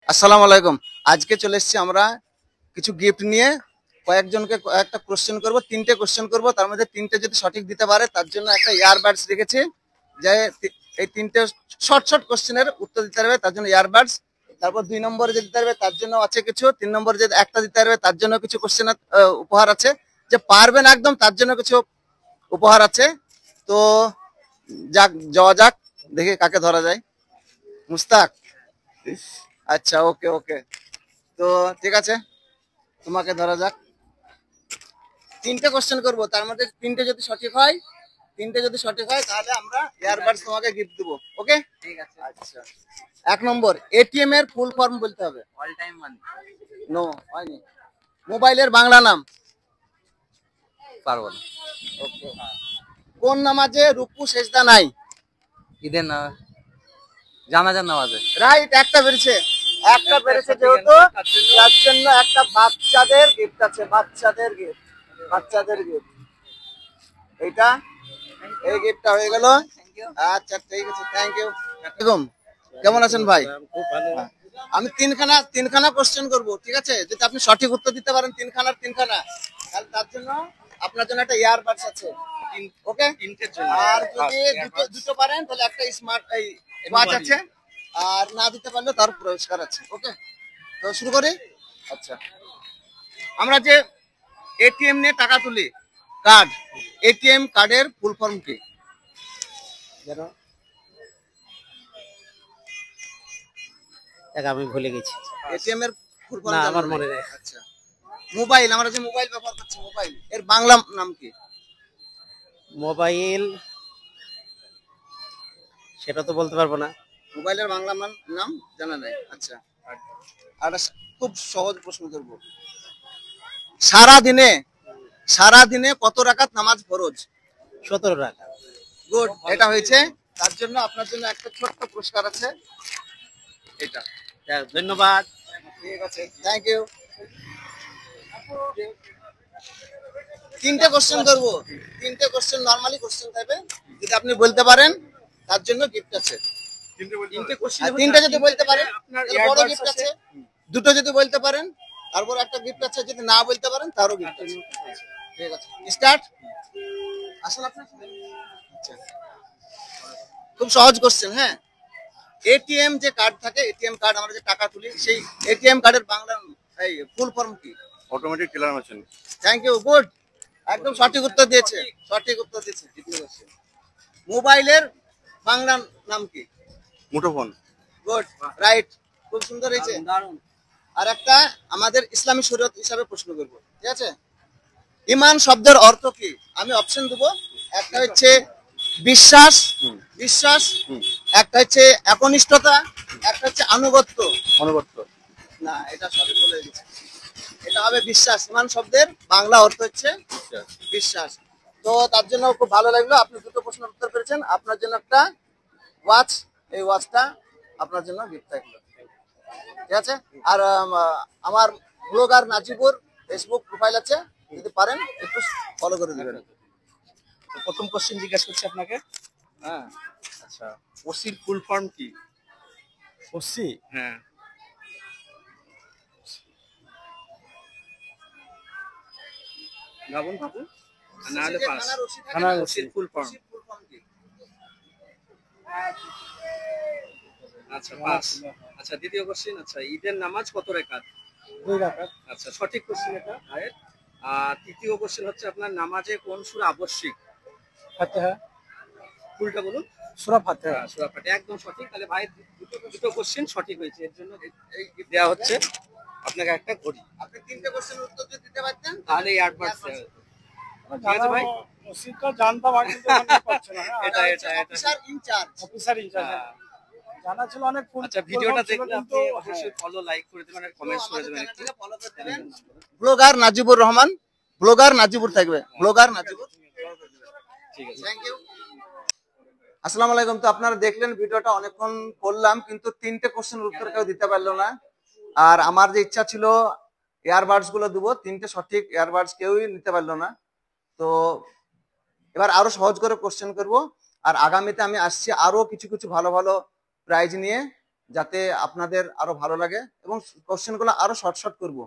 আসসালামু আলাইকুম। আজকে চলে এসেছি আমরা কিছু গিফট নিয়ে। কয়েকজনকে কয়েকটা কোশ্চেন করব, তিনটে কোশ্চেন করব। তার মধ্যে তিনটে যদি সঠিক দিতে পারে তার জন্য একটা ইয়ারবাডস রেখেছি। যে এই তিনটে শর্ট শর্ট কোশ্চেনের উত্তর দিতে পারবে তার জন্য ইয়ারবাডস। তারপর 2 নম্বরে যে দিতে পারবে তার জন্য আছে কিছু। 3 নম্বরে যদি একটা দিতে পারবে তার জন্য কিছু কোশ্চেন উপহার আছে। যে পারবে না একদম তার জন্য কিছু উপহার আছে। তো যাক, যাওয়া যাক, দেখি কাকে ধরা যায়। মুস্তাক, আচ্ছা, ওকে ওকে। তো ঠিক আছে, তোমাকে ধরা যাক। তিনটে কোশ্চেন করব, তার মধ্যে তিনটে যদি সঠিক হয় তাহলে আমরা এয়ারবাডস তোমাকে গিফট দেবো। ওকে, ঠিক আছে। আচ্ছা। 1 নম্বর, এটিএম এর ফুল ফর্ম বলতে হবে। অল টাইম মানি। নো, হয়নি। মোবাইলের বাংলা নাম। পারবো না। ওকে। কোন নামাজে রুকু সেজদা নাই? ঈদের না, জানাজার নামাজে। রাইট, একটা বেরিয়েছে। একটা বেরিয়েছে যেহেতু তার জন্য একটা বাচ্চাদের গিফট আছে। বাচ্চাদের গিফট এইটা। এই গিফটটা হয়ে গেল। আচ্ছা ঠিক আছে, থ্যাংক ইউ। কেমন আছেন ভাই? খুব ভালো। হ্যাঁ। আমি তিনখানা কোশ্চেন করব, ঠিক আছে? যদি আপনি সঠিক উত্তর দিতে পারেন তিনখানার তিনখানা, তাহলে তার জন্য আপনার জন্য একটা ইয়ারবাডস আছে। ওকে, তিনটের জন্য। আর যদি দুটো পারেন তাহলে একটা স্মার্ট এই ওয়াচ আছে। আর না দিতে পারলে তার পুরস্কার আছে। ওকে, তো শুরু করি। আচ্ছা, আমরা যে এটিএম নিয়ে টাকা তুলি, কার্ড, এটিএম কার্ডের ফুল ফর্ম কি? আমি ভুলে গেছি। এটিএম এর ফুল ফর্ম না, জানা আমার নেই? মনে নেই। আচ্ছা, মোবাইল, আমরা যে মোবাইল ব্যবহার করছি, মোবাইল এর বাংলা নাম কি? মোবাইল, সেটা তো বলতে পারবো না। মোবাইলের বাংলা নাম জানা নাই? আচ্ছা, আর খুব সহজ প্রশ্ন করব। সারা দিনে কত রাকাত নামাজ ফরজ? 17 টাকা। গুড, এটা হয়েছে। তার জন্য আপনার জন্য একটা ছোট্ট পুরস্কার আছে, এটা। ধন্যবাদ। ঠিক আছে, থ্যাংক ইউ। তিনটে কোশ্চেন করবো, তিনটে কোশ্চেন নরমালি কোশ্চেন থাকবে। যদি আপনি বলতে পারেন তার জন্য গিফট আছে। তিনটে যদি বলতে পারেন তাহলে বড় গিফট আছে। দুটো যদি বলতে পারেন তারপর একটা গিফট আছে। যদি না বলতে পারেন তারও গিফট আছে। ঠিক আছে, স্টার্ট। আসুন আপনার। আচ্ছা, খুব সহজ কোশ্চেন। হ্যাঁ, এটিএম যে কার্ড থাকে, এটিএম কার্ড আমরা যে টাকা তুলি, সেই এটিএম কার্ডের বাংলা এই ফুল ফর্ম কি? Automatic teller machine. Thank you, good, একদম সঠিক উত্তর দিয়েছে। মোবাইলের বাংলা নাম কি? মুঠোফোন। গুড, রাইট, খুব সুন্দর হয়েছে। দারুণ। আর একটা আমাদের ইসলামী শরীয়ত হিসাবে প্রশ্ন করব, ঠিক আছে? ঈমান শব্দের অর্থ কি? আমি অপশন দেবো। একটা হচ্ছে বিশ্বাস, বিশ্বাস। একটা হচ্ছে একনিষ্ঠতা, একটা হচ্ছে আনুগত্য। অনুগত্য। না, এটা সঠিক বলে দিচ্ছি। এটা হবে বিশ্বাস। ঈমান শব্দের বাংলা অর্থ হচ্ছে বিশ্বাস। তো তার জন্য খুব ভালো লাগলো, আপনি দুটো প্রশ্নের উত্তর পেরেছেন। আপনার জন্য একটা ওয়াচ, এই ওয়াচটা আপনার জন্য গিফট থাকলো, ঠিক আছে? আর আমার ব্লগার নাজিবুর ফেসবুক প্রোফাইল আছে, যদি পারেন একটু ফলো করে দিবেন। প্রথম কোশ্চেন জিজ্ঞাসা করছি আপনাকে। হ্যাঁ, আচ্ছা, ওসির ফুল ফর্ম কি? ওসি, হ্যাঁ, ভাবুন ভাবুন। না হলে পাস। থানার ওসি থাকে থানার না, ওসি। ওসির ফুল ফর্ম কি? আচ্ছা, পাস। আচ্ছা, দ্বিতীয় কোশ্চেন। আচ্ছা, ঈদের নামাজ কত রাকাত? 2 টাকা। আচ্ছা, সঠিক কোশ্চেন এটা ভাইয়ের। আর তৃতীয় কোশ্চেন হচ্ছে আপনার নামাজে কোন সূরা আবশ্যিক? ফাতিহা। ফুলটা বলুন। সূরা ফাতিহা। সূরা ফাতিহা, একদম সঠিক। তাহলে ভাই দুটো কোশ্চেন সঠিক হয়েছে, এর জন্য এই gift দেওয়া হচ্ছে আপনাকে একটা ঘড়ি। আপনি তিনটে কোশ্চেনের উত্তর যদি দিতে পারতেন তাহলে এই অ্যাডভান্স ঠিক আছে ভাই। ওসিটা জানতাম আগে, কিন্তু মনে পড়ছে না। এটা এটা এটা অফিসার ইনচার্জ। অফিসার ইনচার্জ হ্যাঁ। জানা ছিল অনেক। আচ্ছা, ভিডিওটা দেখলে আপনি অবশ্যই ফলো, লাইক করে দেবেন আর কমেন্টস করে দেবেন একটু। ব্লগার নাজিবুর রহমান, ব্লগার নাজিবুর থাকবে, ব্লগার নাজিবুর। ঠিক আছে, থ্যাংক ইউ। আসসালামু আলাইকুম। তো আপনারা দেখলেন ভিডিওটা অনেকক্ষণ করলাম, কিন্তু তিনটে কোশ্চেনের উত্তর কেউ দিতে পারলো না। আর আমার যে ইচ্ছা ছিল এয়ারবাডস গুলো দেবো, তিনটে সঠিক এয়ারবাডস কেউই নিতে পারলো না। তো এবার আরো সহজ করে কোশ্চেন করব। আর আগামীতে আমি আসছি আরো কিছু কিছু ভালো ভালো প্রাইজ নিয়ে। যাতে আপনাদের আরো ভালো লাগে, এবং কোশ্চেনগুলো আরো শর্ট শর্ট করব।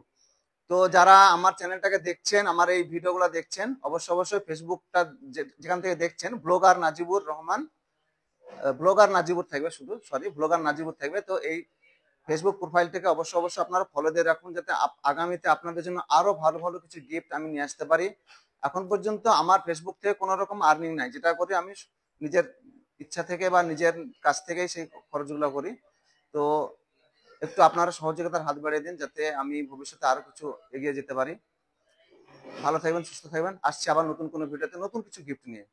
তো যারা আমার চ্যানেলটাকে দেখছেন, আমার এই ভিডিওগুলো দেখছেন, অবশ্যই ফেসবুকটা যেখান থেকে দেখছেন ব্লগার নাজিবুর রহমান, ব্লগার নাজিবুর থাকবে, শুধু সরি ব্লগার নাজিবুর থাকবে। তো এই ফেসবুক প্রোফাইলটাকে অবশ্যই আপনারা ফলো দিয়ে রাখুন, যাতে আগামীতে আপনাদের জন্য আরো ভালো ভালো কিছু গিফট আমি নিয়ে আসতে পারি। এখন পর্যন্ত আমার ফেসবুক থেকে কোনো রকম আর্নিং নাই, যেটা করি আমি নিজের ইচ্ছা থেকে বা নিজের কাছ থেকেই সেই খরচগুলো করি। তো একটু আপনারা সহযোগিতার হাত বাড়িয়ে দিন, যাতে আমি ভবিষ্যতে আরো কিছু এগিয়ে যেতে পারি। ভালো থাকবেন, সুস্থ থাকবেন, আসছি আবার নতুন কোনো ভিডিওতে নতুন কিছু গিফট নিয়ে।